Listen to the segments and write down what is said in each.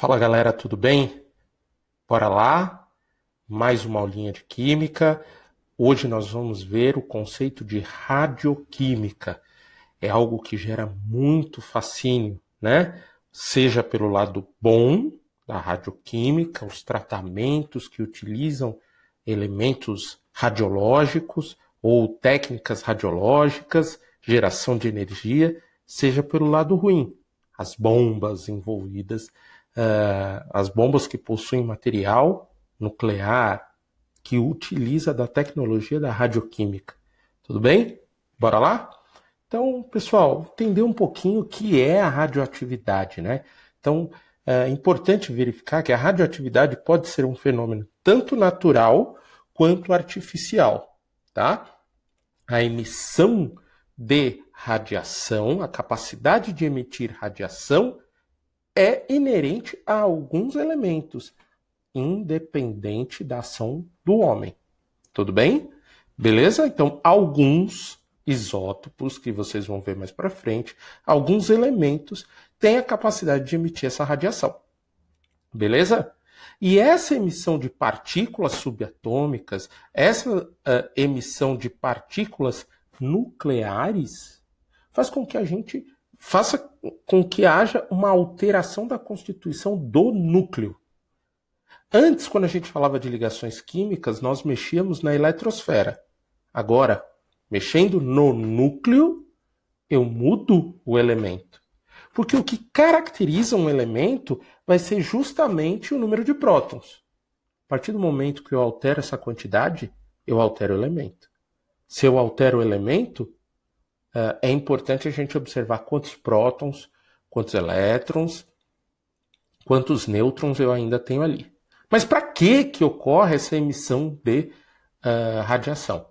Fala galera, tudo bem? Bora lá, mais uma aulinha de química. Hoje nós vamos ver o conceito de radioquímica. É algo que gera muito fascínio, né? Seja pelo lado bom da radioquímica, os tratamentos que utilizam elementos radiológicos ou técnicas radiológicas, geração de energia, seja pelo lado ruim, as bombas envolvidas, as bombas que possuem material nuclear que utiliza da tecnologia da radioquímica. Tudo bem? Bora lá? Então, pessoal, entender um pouquinho o que é a radioatividade, né? Então, é importante verificar que a radioatividade pode ser um fenômeno tanto natural quanto artificial, tá? A emissão de radiação, a capacidade de emitir radiação é inerente a alguns elementos, independente da ação do homem. Tudo bem? Beleza? Então, alguns isótopos, que vocês vão ver mais para frente, alguns elementos têm a capacidade de emitir essa radiação. Beleza? E essa emissão de partículas subatômicas, essa emissão de partículas nucleares, faça com que haja uma alteração da constituição do núcleo. Antes, quando a gente falava de ligações químicas, nós mexíamos na eletrosfera. Agora, mexendo no núcleo, eu mudo o elemento. Porque o que caracteriza um elemento vai ser justamente o número de prótons. A partir do momento que eu altero essa quantidade, eu altero o elemento. Se eu altero o elemento, é importante a gente observar quantos prótons, quantos elétrons, quantos nêutrons eu ainda tenho ali. Mas para que ocorre essa emissão de radiação?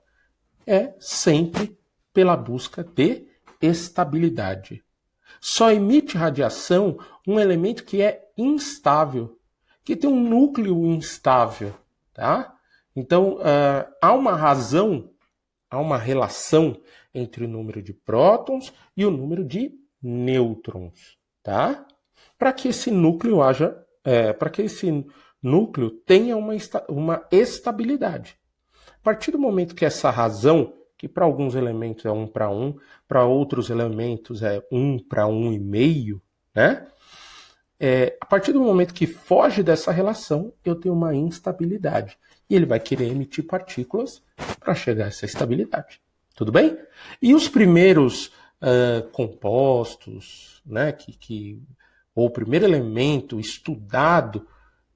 É sempre pela busca de estabilidade. Só emite radiação um elemento que é instável, que tem um núcleo instável, tá? Então, há uma relação entre o número de prótons e o número de nêutrons, tá? Para que esse núcleo tenha uma estabilidade. A partir do momento que essa razão, que para alguns elementos é 1 para 1, para outros elementos é 1 para 1,5, né? A partir do momento que foge dessa relação, eu tenho uma instabilidade. E ele vai querer emitir partículas para chegar a essa estabilidade. Tudo bem? E os primeiros compostos, né, ou o primeiro elemento estudado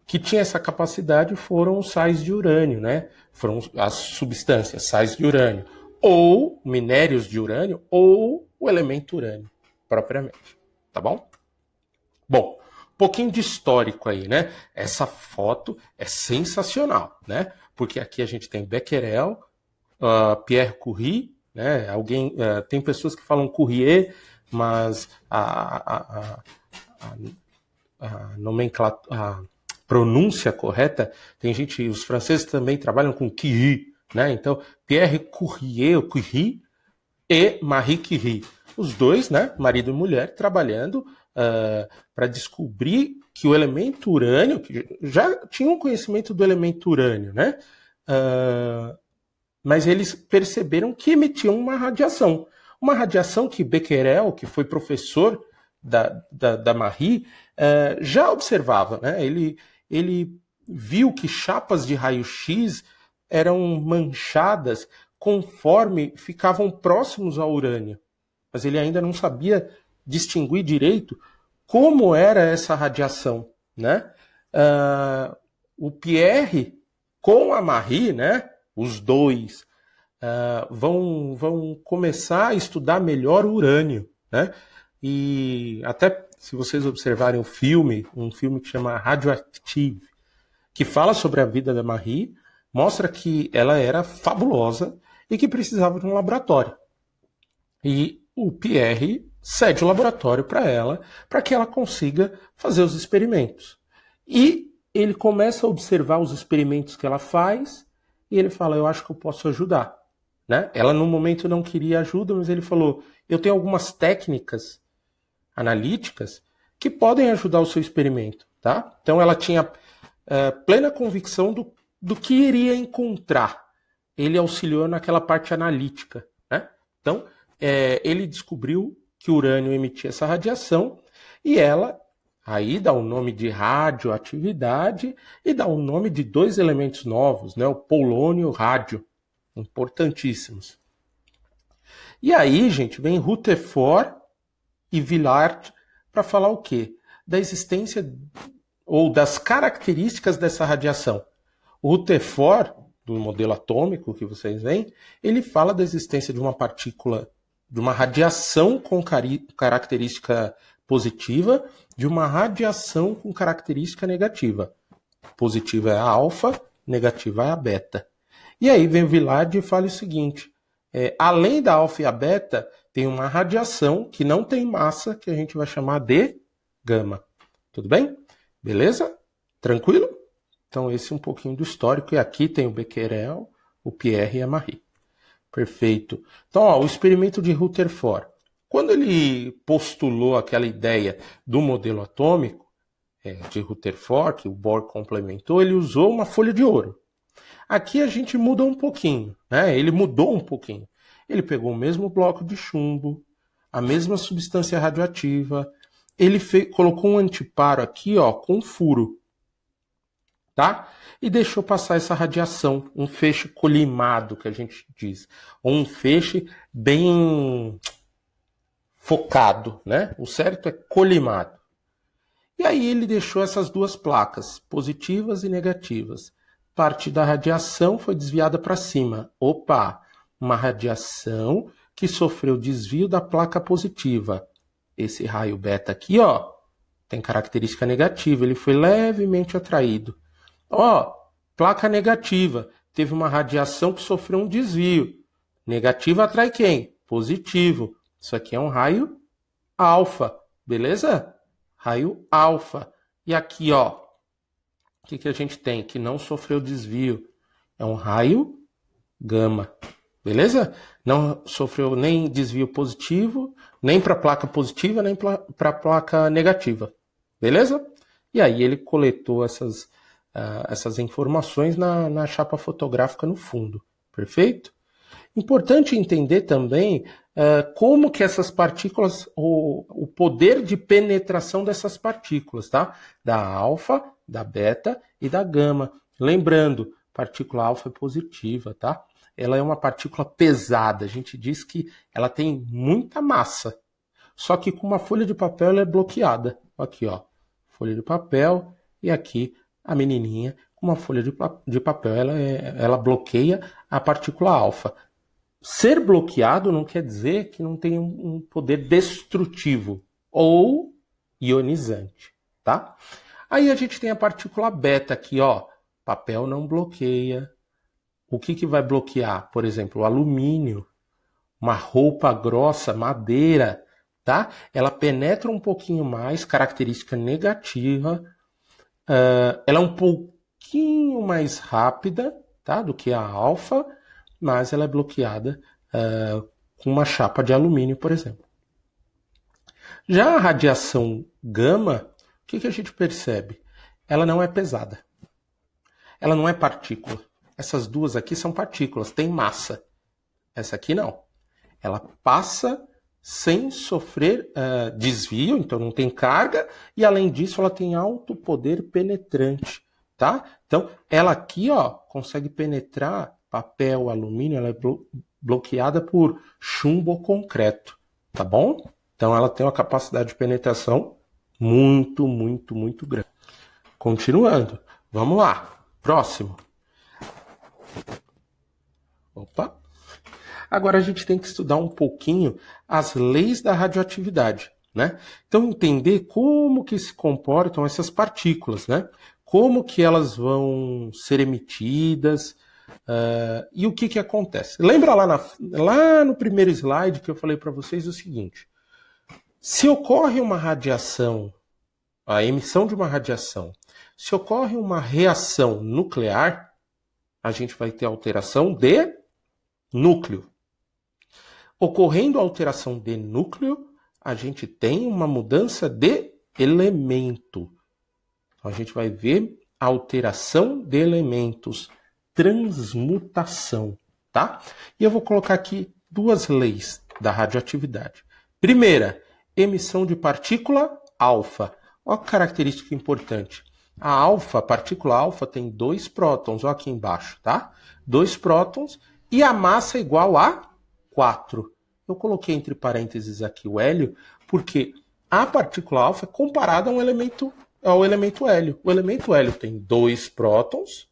que tinha essa capacidade foram os sais de urânio, né? Foram as substâncias, sais de urânio, ou minérios de urânio, ou o elemento urânio, propriamente. Tá bom? Bom, um pouquinho de histórico aí, né? Essa foto é sensacional, né? Porque aqui a gente tem Becquerel, Pierre Curie, né? Tem pessoas que falam Curie, mas a pronúncia correta, os franceses também trabalham com Curie, né? Então, Pierre Curie e Marie Curie. Os dois, né, marido e mulher, trabalhando para descobrir que o elemento urânio, que já tinham conhecimento do elemento urânio, né? Mas eles perceberam que emitiam uma radiação. Uma radiação que Becquerel, que foi professor da Marie, já observava, né? Ele viu que chapas de raio-x eram manchadas conforme ficavam próximos ao urânio. Mas ele ainda não sabia distinguir direito como era essa radiação, né? O Pierre com a Marie, né? Os dois vão começar a estudar melhor o urânio, né? E até se vocês observarem um filme que chama Radioactive, que fala sobre a vida da Marie, mostra que ela era fabulosa e que precisava de um laboratório. E o Pierre cede o laboratório para ela, para que ela consiga fazer os experimentos. E ele começa a observar os experimentos que ela faz, e ele fala, eu acho que eu posso ajudar, né? Ela no momento não queria ajuda, mas ele falou, eu tenho algumas técnicas analíticas que podem ajudar o seu experimento, tá? Então ela tinha plena convicção do que iria encontrar. Ele auxiliou naquela parte analítica, né? Então, ele descobriu que o urânio emitia essa radiação e ela aí dá o nome de radioatividade e dá o nome de 2 elementos novos, né? O polônio e o rádio, importantíssimos. E aí, gente, vem Rutherford e Villard para falar o quê? Da existência ou das características dessa radiação. O Rutherford, do modelo atômico que vocês veem, ele fala da existência de uma partícula, de uma radiação com característica positiva, de uma radiação com característica negativa. Positiva é a alfa, negativa é a beta. E aí vem o Villard e fala o seguinte, além da alfa e a beta, tem uma radiação que não tem massa, que a gente vai chamar de gama. Tudo bem? Beleza? Tranquilo? Então esse é um pouquinho do histórico. E aqui tem o Becquerel, o Pierre e a Marie. Perfeito. Então, ó, o experimento de Rutherford. Quando ele postulou aquela ideia do modelo atômico de Rutherford, que o Bohr complementou, ele usou uma folha de ouro. Aqui a gente muda um pouquinho, né? Ele mudou um pouquinho. Ele pegou o mesmo bloco de chumbo, a mesma substância radioativa, ele colocou um antiparo aqui, ó, com furo, tá? E deixou passar essa radiação, um feixe colimado, que a gente diz, ou um feixe bem focado, né? O certo é colimado. E aí ele deixou essas 2 placas, positivas e negativas. Parte da radiação foi desviada para cima. Opa! Uma radiação que sofreu desvio da placa positiva. Esse raio beta aqui, ó, tem característica negativa, ele foi levemente atraído. Ó, placa negativa, teve uma radiação que sofreu um desvio. Negativa atrai quem? Positivo. Isso aqui é um raio alfa, beleza? Raio alfa. E aqui, ó, o que a gente tem? Que não sofreu desvio. É um raio gama, beleza? Não sofreu nem desvio positivo, nem para a placa positiva, nem para a placa negativa, beleza? E aí ele coletou essas informações na chapa fotográfica no fundo, perfeito? Importante entender também como que essas partículas, o poder de penetração dessas partículas, tá? Da alfa, da beta e da gama. Lembrando, partícula alfa é positiva, tá? Ela é uma partícula pesada. A gente diz que ela tem muita massa. Só que com uma folha de papel ela é bloqueada. Aqui, ó, folha de papel e aqui a menininha com uma folha de papel. Ela bloqueia a partícula alfa. Ser bloqueado não quer dizer que não tem um poder destrutivo ou ionizante, tá? Aí a gente tem a partícula beta aqui, ó. Papel não bloqueia. O que vai bloquear? Por exemplo, o alumínio, uma roupa grossa, madeira, tá? Ela penetra um pouquinho mais, característica negativa. Ela é um pouquinho mais rápida, tá? Do que a alfa, mas ela é bloqueada com uma chapa de alumínio, por exemplo. Já a radiação gama, o que a gente percebe? Ela não é pesada. Ela não é partícula. Essas 2 aqui são partículas, tem massa. Essa aqui não. Ela passa sem sofrer desvio, então não tem carga, e além disso ela tem alto poder penetrante, tá? Então ela aqui, ó, consegue penetrar papel, alumínio, ela é bloqueada por chumbo ou concreto, tá bom? Então ela tem uma capacidade de penetração muito, muito, muito grande. Continuando, vamos lá, próximo. Opa! Agora a gente tem que estudar um pouquinho as leis da radioatividade, né? Então entender como que se comportam essas partículas, né? Como que elas vão ser emitidas e o que acontece. Lembra lá no primeiro slide que eu falei para vocês o seguinte: se ocorre uma radiação, a emissão de uma radiação, se ocorre uma reação nuclear, a gente vai ter alteração de núcleo. Ocorrendo a alteração de núcleo, a gente tem uma mudança de elemento. Então, a gente vai ver alteração de elementos, transmutação, tá? E eu vou colocar aqui duas leis da radioatividade. Primeira, emissão de partícula alfa. Olha que característica importante. A partícula alfa tem 2 prótons, olha aqui embaixo, tá? 2 prótons e a massa é igual a 4. Eu coloquei entre parênteses aqui o hélio, porque a partícula alfa é comparada ao elemento hélio. O elemento hélio tem 2 prótons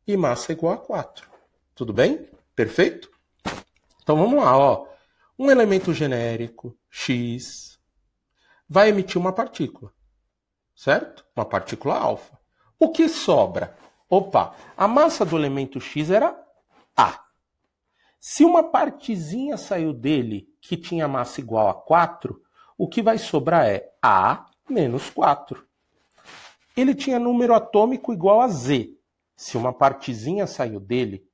e massa é igual a 4. Tudo bem? Perfeito? Então vamos lá, ó. Um elemento genérico, X, vai emitir uma partícula, certo? Uma partícula alfa. O que sobra? Opa, a massa do elemento X era A. Se uma partezinha saiu dele que tinha massa igual a 4, o que vai sobrar é A menos 4. Ele tinha número atômico igual a Z. Se uma partezinha saiu dele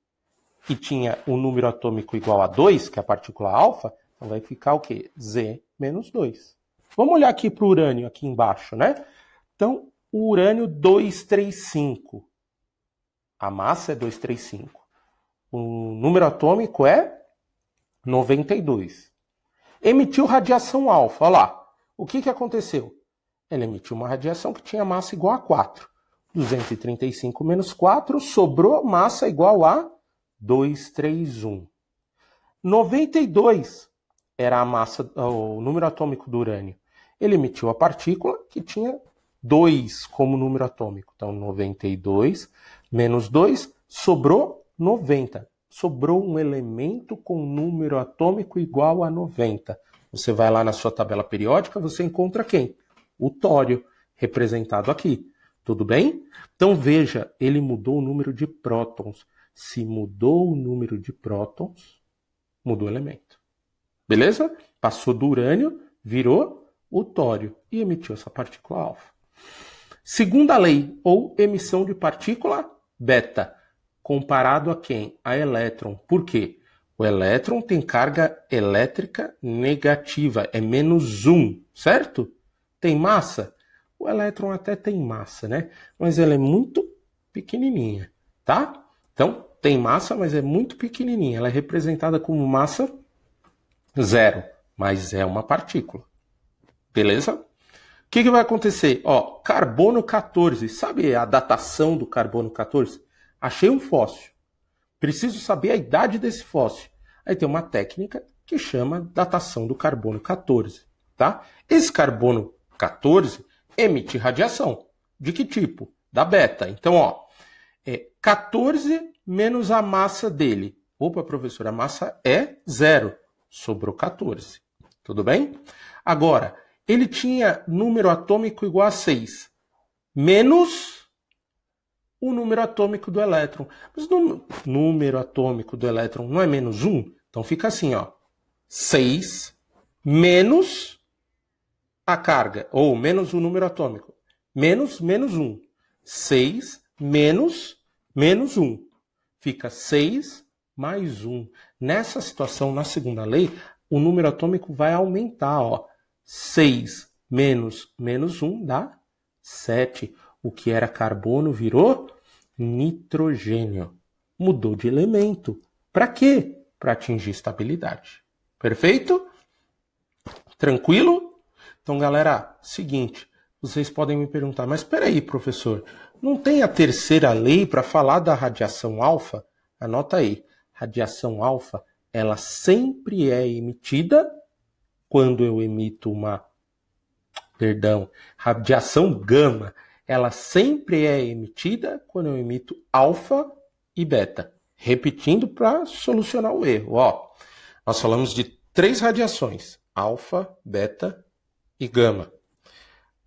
que tinha um número atômico igual a 2, que é a partícula alfa, então vai ficar o quê? Z menos 2. Vamos olhar aqui para o urânio, aqui embaixo, né? Então, o urânio 235. A massa é 235. O número atômico é 92. Emitiu radiação alfa. Olha lá. O que aconteceu? Ele emitiu uma radiação que tinha massa igual a 4. 235 menos 4, sobrou massa igual a 231. 92 era a massa, o número atômico do urânio. Ele emitiu a partícula que tinha 2 como número atômico. Então, 92 menos 2, sobrou 90. Sobrou um elemento com número atômico igual a 90. Você vai lá na sua tabela periódica, você encontra quem? O tório, representado aqui. Tudo bem? Então, veja, ele mudou o número de prótons. Se mudou o número de prótons, mudou o elemento. Beleza? Passou do urânio, virou o tório e emitiu essa partícula alfa. Segunda lei, ou emissão de partícula beta, comparado a quem? A elétron. Por quê? O elétron tem carga elétrica negativa, é menos 1, certo? Tem massa? O elétron até tem massa, né? Mas ela é muito pequenininha, tá? Então, tem massa, mas é muito pequenininha. Ela é representada como massa 0, mas é uma partícula. Beleza? O que vai acontecer? Ó, carbono 14. Sabe a datação do carbono 14? Achei um fóssil. Preciso saber a idade desse fóssil. Aí tem uma técnica que chama datação do carbono 14. Tá? Esse carbono 14 emite radiação. De que tipo? Da beta. Então, ó, 14 menos a massa dele. Opa, professor, a massa é 0. Sobrou 14. Tudo bem? Agora, ele tinha número atômico igual a 6. Menos o número atômico do elétron. Mas o número atômico do elétron não é menos 1? Então fica assim, ó. 6 menos a carga, ou menos o número atômico. Menos 1. 6 menos 1. Fica 6 mais 1. Nessa situação, na segunda lei, o número atômico vai aumentar, ó. 6 menos 1 dá 7. O que era carbono virou nitrogênio. Mudou de elemento. Para quê? Para atingir estabilidade. Perfeito? Tranquilo? Então, galera, seguinte, vocês podem me perguntar, mas espera aí, professor, não tem a terceira lei para falar da radiação alfa? Anota aí, radiação alfa, ela sempre é emitida quando eu emito radiação gama, ela sempre é emitida quando eu emito alfa e beta. Repetindo para solucionar o erro. Ó, nós falamos de 3 radiações, alfa, beta e gama.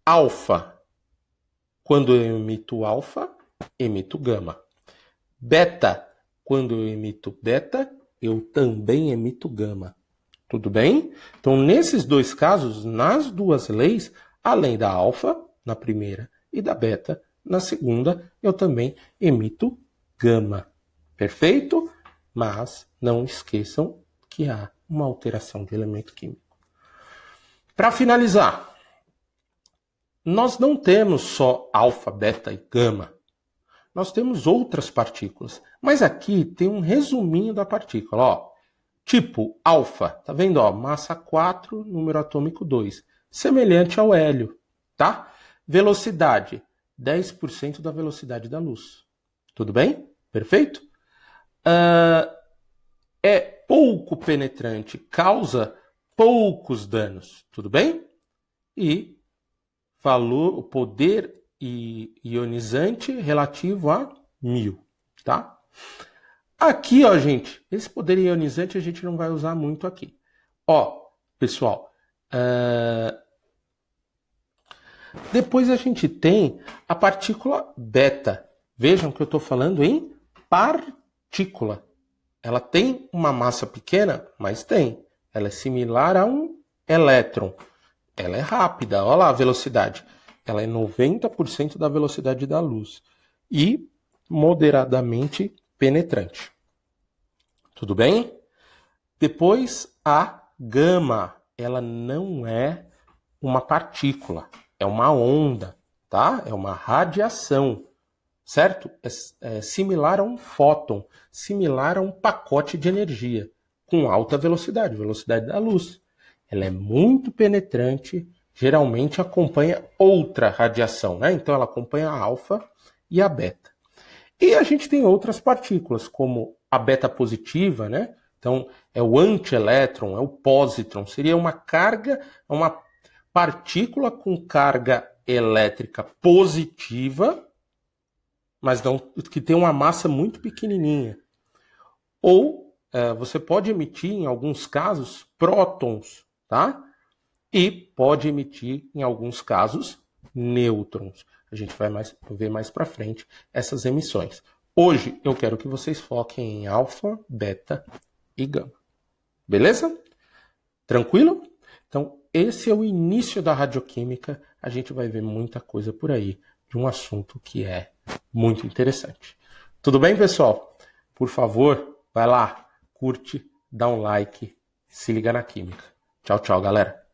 Alfa, quando eu emito alfa, emito gama. Beta, quando eu emito beta, eu também emito gama. Tudo bem? Então, nesses 2 casos, nas 2 leis, além da alfa, na primeira, e da beta, na segunda, eu também emito gama. Perfeito? Mas não esqueçam que há uma alteração de elemento químico. Para finalizar, nós não temos só alfa, beta e gama. Nós temos outras partículas. Mas aqui tem um resuminho da partícula. Ó. Tipo alfa, tá vendo? Ó, massa 4, número atômico 2. Semelhante ao hélio, tá? Velocidade, 10% da velocidade da luz. Tudo bem? Perfeito? É pouco penetrante, causa poucos danos. Tudo bem? E valor, o poder ionizante relativo a 1000, tá? Aqui, ó, gente, esse poder ionizante a gente não vai usar muito aqui. Ó, pessoal, depois a gente tem a partícula beta. Vejam que eu estou falando em partícula. Ela tem uma massa pequena, mas tem. Ela é similar a um elétron. Ela é rápida, olha lá a velocidade. Ela é 90% da velocidade da luz. E moderadamente penetrante. Tudo bem? Depois a gama. Ela não é uma partícula. É uma onda, tá? É uma radiação. Certo? É similar a um fóton, similar a um pacote de energia, com alta velocidade, velocidade da luz. Ela é muito penetrante, geralmente acompanha outra radiação, né? Então ela acompanha a alfa e a beta. E a gente tem outras partículas, como a beta positiva, né? Então é o antielétron, é o positron, seria uma carga, uma partícula com carga elétrica positiva, mas não, que tem uma massa muito pequenininha. Ou você pode emitir, em alguns casos, prótons, tá? E pode emitir, em alguns casos, nêutrons. A gente vai ver mais para frente essas emissões. Hoje eu quero que vocês foquem em alfa, beta e gama. Beleza? Tranquilo? Então, esse é o início da radioquímica. A gente vai ver muita coisa por aí de um assunto que é muito interessante. Tudo bem, pessoal? Por favor, vai lá, curte, dá um like, se liga na química. Tchau, tchau, galera.